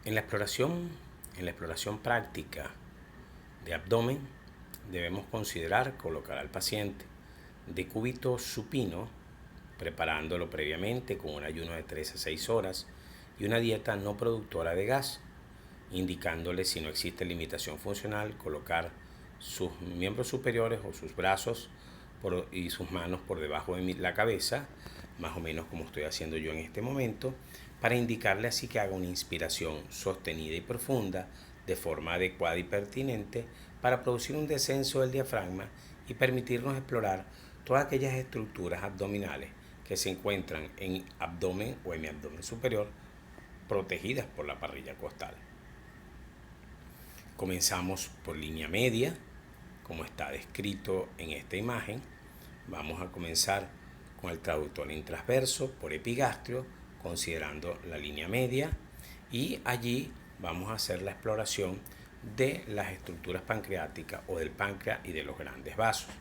En la exploración práctica de abdomen, debemos considerar colocar al paciente de cúbito supino, preparándolo previamente con un ayuno de 3 a 6 horas y una dieta no productora de gas, indicándole, si no existe limitación funcional, colocar sus miembros superiores o sus brazos y sus manos por debajo de la cabeza, más o menos como estoy haciendo yo en este momento, para indicarle así que haga una inspiración sostenida y profunda de forma adecuada y pertinente para producir un descenso del diafragma y permitirnos explorar todas aquellas estructuras abdominales que se encuentran en abdomen o hemiabdomen superior, protegidas por la parrilla costal. Comenzamos por línea media, como está descrito en esta imagen. Vamos a comenzar con el traductor intransverso por epigastrio, considerando la línea media, y allí vamos a hacer la exploración de las estructuras pancreáticas o del páncreas y de los grandes vasos.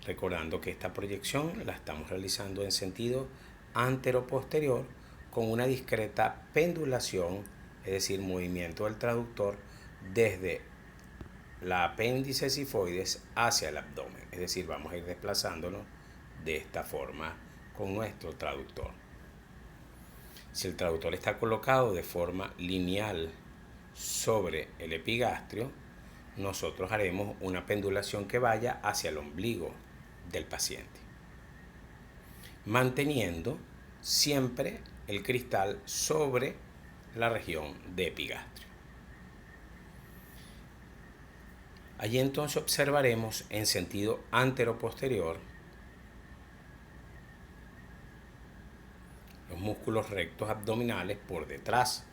Recordando que esta proyección la estamos realizando en sentido antero-posterior con una discreta pendulación, es decir, movimiento del traductor desde la apéndice sifoides hacia el abdomen, es decir, vamos a ir desplazándonos de esta forma con nuestro traductor. Si el traductor está colocado de forma lineal sobre el epigastrio, nosotros haremos una pendulación que vaya hacia el ombligo del paciente, manteniendo siempre el cristal sobre la región de epigastrio. Allí entonces observaremos en sentido antero-posterior los músculos rectos abdominales por detrás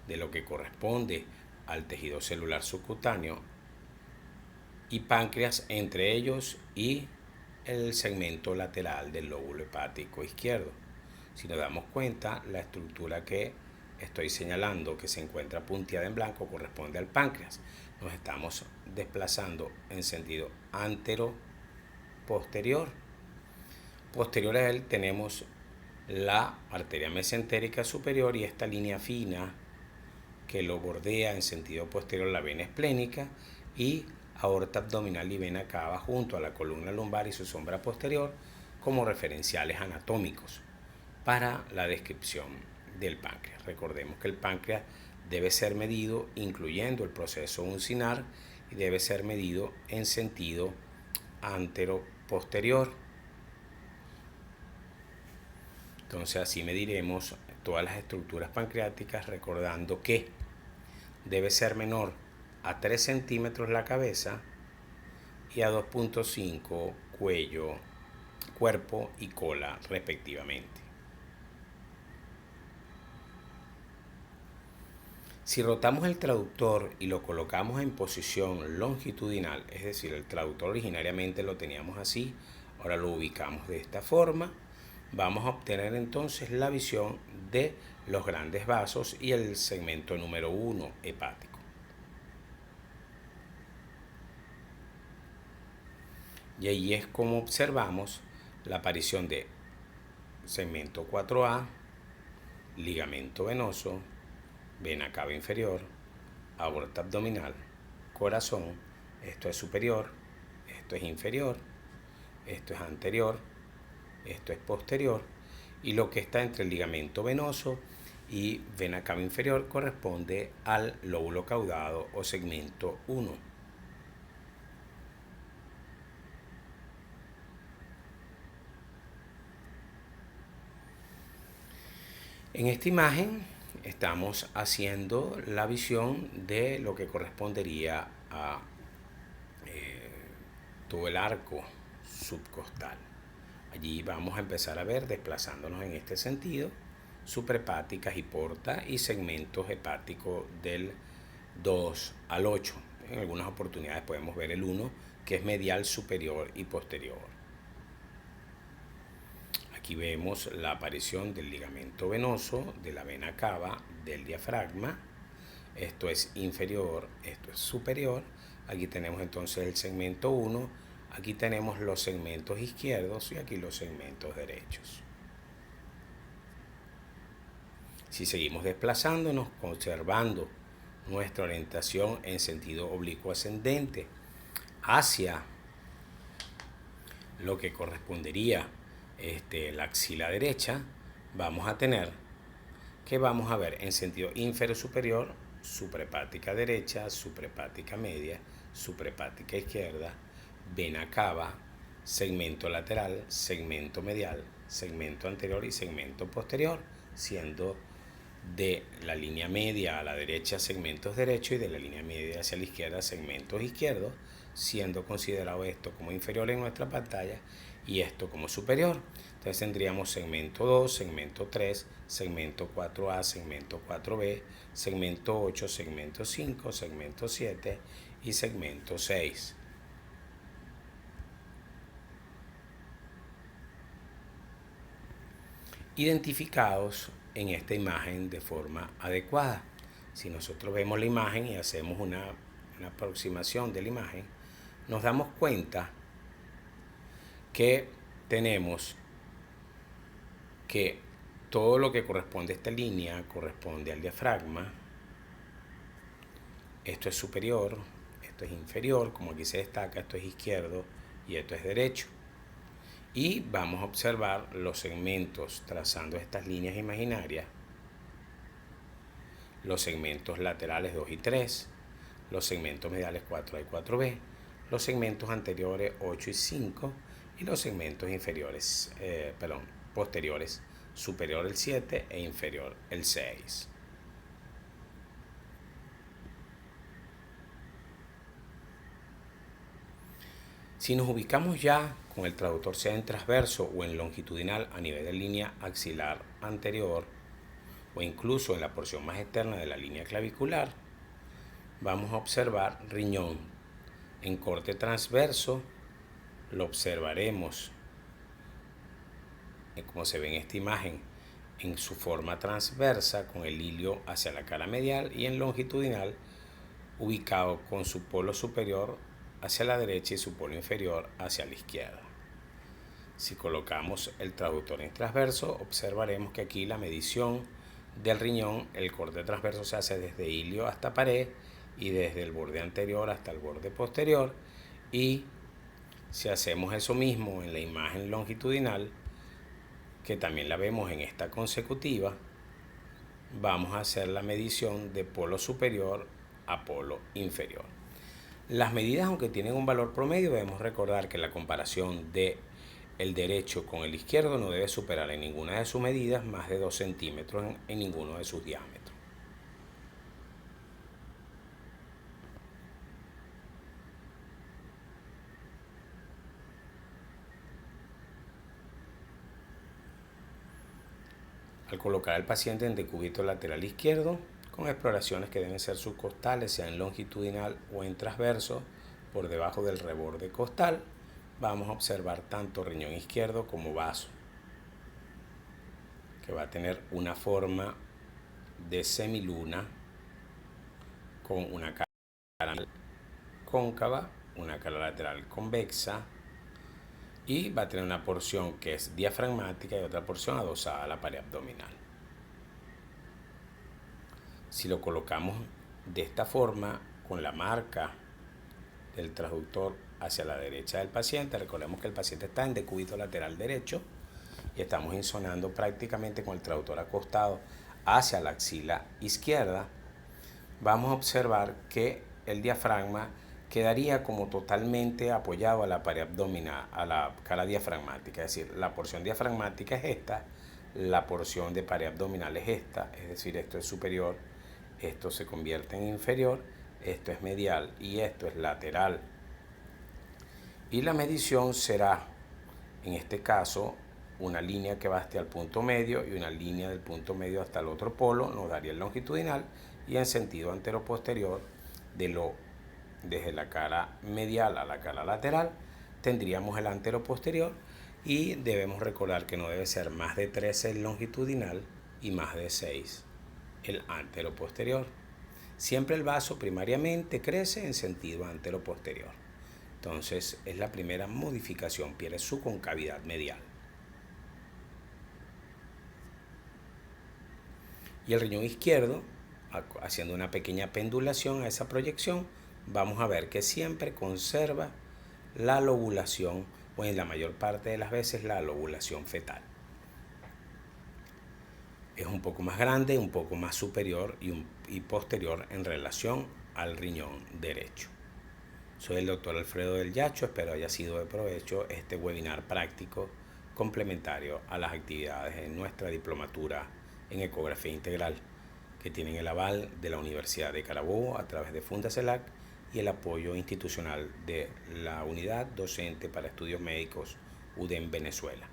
de lo que corresponde al tejido celular subcutáneo y páncreas entre ellos y el segmento lateral del lóbulo hepático izquierdo. Si nos damos cuenta, la estructura que estoy señalando que se encuentra punteada en blanco corresponde al páncreas. Nos estamos desplazando en sentido antero-posterior. Posterior a él tenemos la arteria mesentérica superior y esta línea fina que lo bordea en sentido posterior la vena esplénica y aorta abdominal y vena cava junto a la columna lumbar y su sombra posterior como referenciales anatómicos para la descripción del páncreas. Recordemos que el páncreas debe ser medido incluyendo el proceso uncinar y debe ser medido en sentido antero-posterior. Entonces así mediremos todas las estructuras pancreáticas, recordando que debe ser menor a 3 centímetros la cabeza y a 2.5 cuello, cuerpo y cola respectivamente. Si rotamos el traductor y lo colocamos en posición longitudinal, es decir, el traductor originariamente lo teníamos así, ahora lo ubicamos de esta forma, vamos a obtener entonces la visión de los grandes vasos y el segmento número 1 hepático. Y ahí es como observamos la aparición de segmento 4A, ligamento venoso, vena cava inferior, aorta abdominal, corazón. Esto es superior, esto es inferior, esto es anterior, esto es posterior, y lo que está entre el ligamento venoso y vena cava inferior corresponde al lóbulo caudado o segmento 1. En esta imagen estamos haciendo la visión de lo que correspondería a todo el arco subcostal. Allí vamos a empezar a ver, desplazándonos en este sentido, suprahepáticas y porta y segmentos hepáticos del 2 al 8. En algunas oportunidades podemos ver el 1, que es medial superior y posterior. Aquí vemos la aparición del ligamento venoso, de la vena cava, del diafragma. Esto es inferior, esto es superior. Aquí tenemos entonces el segmento 1, aquí tenemos los segmentos izquierdos y aquí los segmentos derechos. Si seguimos desplazándonos, conservando nuestra orientación en sentido oblicuo ascendente hacia lo que correspondería la axila derecha, vamos a tener que vamos a ver en sentido inferior superior, suprahepática derecha, suprahepática media, suprahepática izquierda, vena cava, segmento lateral, segmento medial, segmento anterior y segmento posterior, siendo de la línea media a la derecha segmentos derechos y de la línea media hacia la izquierda segmentos izquierdos, siendo considerado esto como inferior en nuestra pantalla y esto como superior. Entonces tendríamos segmento 2, segmento 3, segmento 4A, segmento 4B, segmento 8, segmento 5, segmento 7 y segmento 6. Identificados en esta imagen de forma adecuada. Si nosotros vemos la imagen y hacemos una aproximación de la imagen, nos damos cuenta que tenemos que todo lo que corresponde a esta línea corresponde al diafragma. Esto es superior, esto es inferior, como aquí se destaca, esto es izquierdo y esto es derecho. Y vamos a observar los segmentos trazando estas líneas imaginarias, los segmentos laterales 2 y 3, los segmentos mediales 4A y 4B, los segmentos anteriores 8 y 5 y los segmentos posteriores, superior el 7 e inferior el 6. Si nos ubicamos ya con el traductor sea en transverso o en longitudinal a nivel de línea axilar anterior o incluso en la porción más externa de la línea clavicular, vamos a observar riñón en corte transverso. Lo observaremos como se ve en esta imagen en su forma transversa con el hilio hacia la cara medial y en longitudinal ubicado con su polo superior hacia la derecha y su polo inferior hacia la izquierda. Si colocamos el traductor en transverso, observaremos que aquí la medición del riñón, el corte transverso se hace desde hilio hasta pared y desde el borde anterior hasta el borde posterior, y si hacemos eso mismo en la imagen longitudinal, que también la vemos en esta consecutiva, vamos a hacer la medición de polo superior a polo inferior. Las medidas, aunque tienen un valor promedio, debemos recordar que la comparación de el derecho con el izquierdo no debe superar en ninguna de sus medidas más de 2 centímetros en ninguno de sus diámetros. Al colocar al paciente en decúbito lateral izquierdo, con exploraciones que deben ser subcostales, sean longitudinal o en transverso, por debajo del reborde costal, vamos a observar tanto riñón izquierdo como vaso, que va a tener una forma de semiluna con una cara cóncava, una cara lateral convexa, y va a tener una porción que es diafragmática y otra porción adosada a la pared abdominal. Si lo colocamos de esta forma, con la marca del transductor hacia la derecha del paciente, recordemos que el paciente está en decúbito lateral derecho y estamos insonando prácticamente con el traductor acostado hacia la axila izquierda, vamos a observar que el diafragma quedaría como totalmente apoyado a la pared abdominal, a la cara diafragmática, es decir, la porción diafragmática es esta, la porción de pared abdominal es esta, es decir, esto es superior, esto se convierte en inferior, esto es medial y esto es lateral. Y la medición será, en este caso, una línea que va hasta el punto medio y una línea del punto medio hasta el otro polo, nos daría el longitudinal, y en sentido antero-posterior, desde la cara medial a la cara lateral, tendríamos el antero-posterior, y debemos recordar que no debe ser más de 13 el longitudinal y más de 6 el antero-posterior. Siempre el vaso primariamente crece en sentido antero-posterior. Entonces es la primera modificación, pierde su concavidad medial. Y el riñón izquierdo haciendo una pequeña pendulación a esa proyección, vamos a ver que siempre conserva la lobulación, o en la mayor parte de las veces la lobulación fetal. Es un poco más grande, un poco más superior y posterior en relación al riñón derecho. Soy el doctor Alfredo del Yacho, espero haya sido de provecho este webinar práctico complementario a las actividades en nuestra diplomatura en ecografía integral, que tienen el aval de la Universidad de Carabobo a través de Fundacelac y el apoyo institucional de la Unidad Docente para Estudios Médicos UDEM Venezuela.